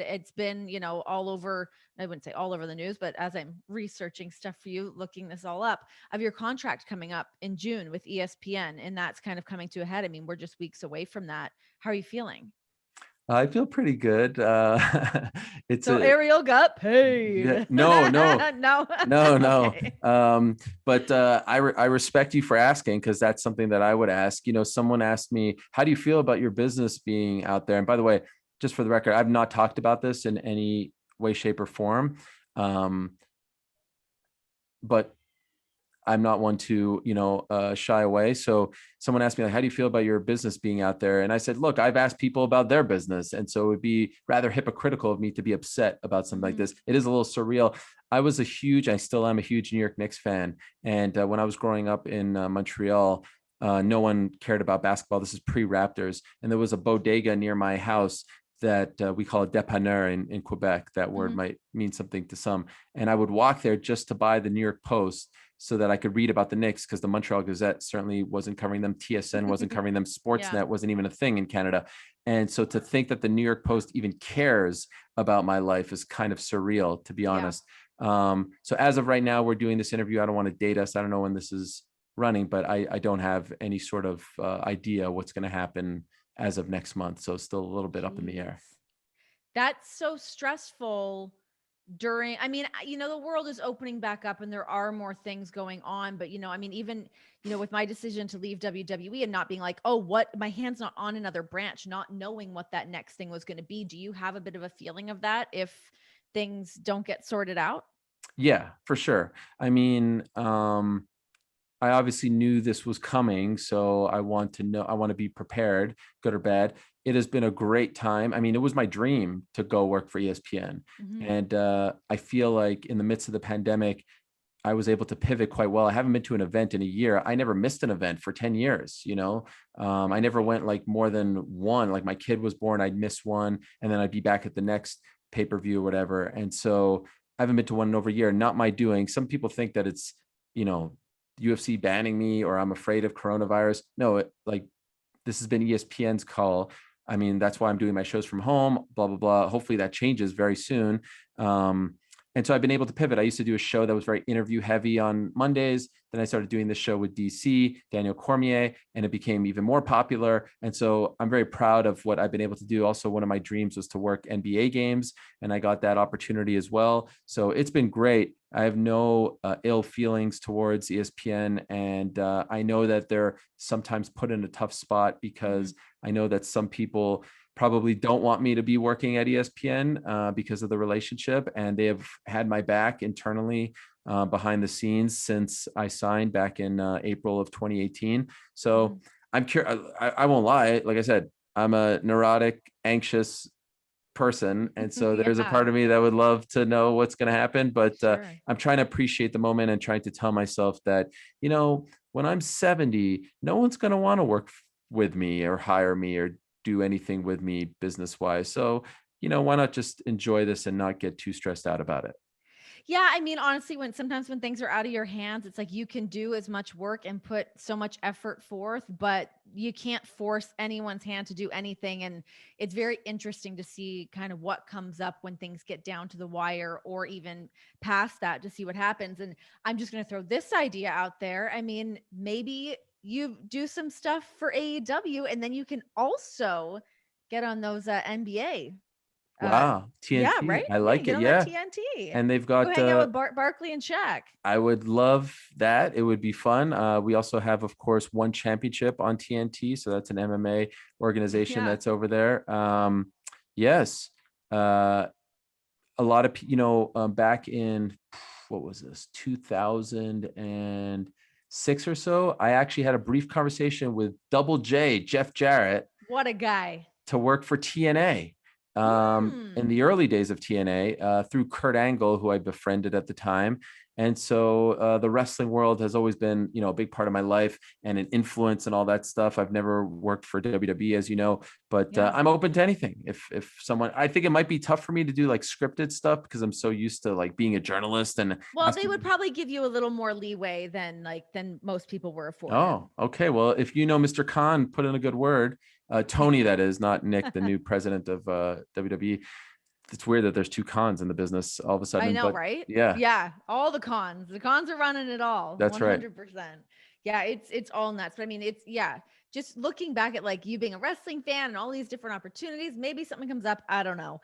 It's been, all over, I wouldn't say all over the news, but as I'm researching stuff for you, looking this all up, of your contract coming up in June with ESPN, and that's kind of coming to a head. I mean, we're just weeks away from that. How are you feeling? I feel pretty good. It's So a Ariel got yeah, paid. no, no, No. no, no. Okay. But I respect you for asking, because that's something that I would ask. Someone asked me, "How do you feel about your business being out there?" And by the way, just for the record, I've not talked about this in any way, shape, or form. Um, but I'm not one to, shy away. So someone asked me, like, how do you feel about your business being out there? And I said, look, I've asked people about their business. And so it would be rather hypocritical of me to be upset about something like Mhm. this. It is a little surreal. I still am a huge New York Knicks fan. And when I was growing up in Montreal, no one cared about basketball. This is pre-Raptors. And there was a bodega near my house that we call a dépanneur in Quebec. That word Mhm. might mean something to some. And I would walk there just to buy the New York Post so that I could read about the Knicks, because the Montreal Gazette certainly wasn't covering them. TSN wasn't covering them. Yeah. Sportsnet wasn't even a thing in Canada. And so to think that the New York Post even cares about my life is kind of surreal, to be Yeah. honest. So as of right now, we're doing this interview. I don't want to date us. I don't know when this is running, but I don't have any sort of idea what's going to happen as of next month. So still a little bit up in the Jeez. air. That's so stressful during, I mean, the world is opening back up and there are more things going on, but I mean, even, with my decision to leave WWE and not being like, oh, what, my hand's not on another branch, not knowing what that next thing was going to be. Do you have a bit of a feeling of that if things don't get sorted out? Yeah, for sure. I mean, I obviously knew this was coming, so I want to be prepared, good or bad. It has been a great time. I mean, it was my dream to go work for ESPN. Hmm. And I feel like in the midst of the pandemic, I was able to pivot quite well. I haven't been to an event in a year. I never missed an event for 10 years, I never Crazy. went like more than one. Like my kid was born, I'd miss one, and then I'd be back at the next pay-per-view or whatever. And so I haven't been to one in over a year. Not my doing. Some people think that it's, you know, UFC banning me or I'm afraid of coronavirus. No, like this has been ESPN's call. I mean, that's why I'm doing my shows from home, blah, blah, blah. Hopefully that changes very soon. Um, and so I've been able to pivot. I used to do a show that was very interview heavy on Mondays. Then I started doing this show with DC, Daniel Cormier, and it became even more popular. And so I'm very proud of what I've been able to do. Also, one of my dreams was to work NBA games, and I got that opportunity as well. So it's been great. I have no ill feelings towards ESPN. And I know that they're sometimes put in a tough spot, because I know that some people probably don't want me to be working at ESPN because of the relationship. And they have had my back internally behind the scenes since I signed back in April of 2018. So Hmm. I'm curious. I won't lie. Like I said, I'm a neurotic, anxious person. And so there's a Yeah, part of me that would love to know what's going to happen. But sure. I'm trying to appreciate the moment and trying to tell myself that, when I'm 70, no one's going to want to work with me or hire me or do anything with me business wise. So, why not just enjoy this and not get too stressed out about it? Yeah, I mean, honestly, when things are out of your hands, it's like you can do as much work and put so much effort forth, but you can't force anyone's hand to do anything. And it's very interesting to see kind of what comes up when things get down to the wire or even past that to see what happens. And I'm just going to throw this idea out there. I mean, maybe you do some stuff for AEW and then you can also get on those NBA. Uh, Wow. yeah, right? TNT. I Yeah, like get it. on that Yeah. TNT. And they've Go got, hang out with Barkley and Shaq. I would love that. It would be fun. We also have, of course, one championship on TNT. So that's an MMA organization Yeah. that's over there. Yes. Uh, a lot of, back in, what was this, 2006 or so, I actually had a brief conversation with Double J, Jeff Jarrett, What a guy. to work for TNA in Hmm. the early days of TNA through Kurt Angle, who I befriended at the time. And so the wrestling world has always been, a big part of my life and an influence and all that stuff. I've never worked for WWE, as you know, but Yeah. I'm open to anything. If someone, I think it might be tough for me to do like scripted stuff because I'm so used to like being a journalist and Well, they asking. would probably give you a little more leeway than most people were afforded. Oh, okay. Well, if you know Mr. Khan, put in a good word. Tony, that is, not Nick, the new president of WWE. it's weird that there's two cons in the business all of a sudden, I know, but right? yeah, Yeah. All the cons. The cons are running it all. that's right. 100%. Yeah, it's all nuts. But I mean, it's yeah, just looking back at like you being a wrestling fan and all these different opportunities, maybe something comes up. I don't know.